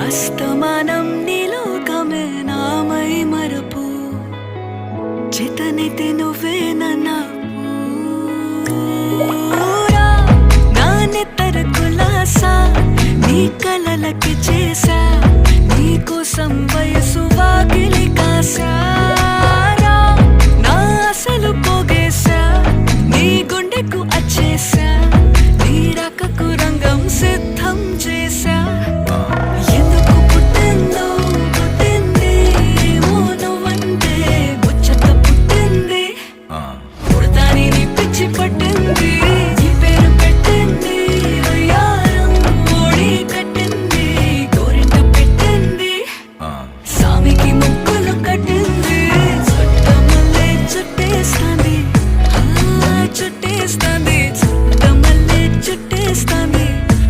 అస్తమానం నీలోకమే నామై మరపు చేతనైతే నువ్వే నన్నా నా నెత్తర కులాసా నీ కలలకి చేసా నీ కోసం వయసు వాకిలి కాసా నా అసలు పోగేసా నీ గుండెకు అచ్చేసా నీ రకకు రంగం సిద్ధ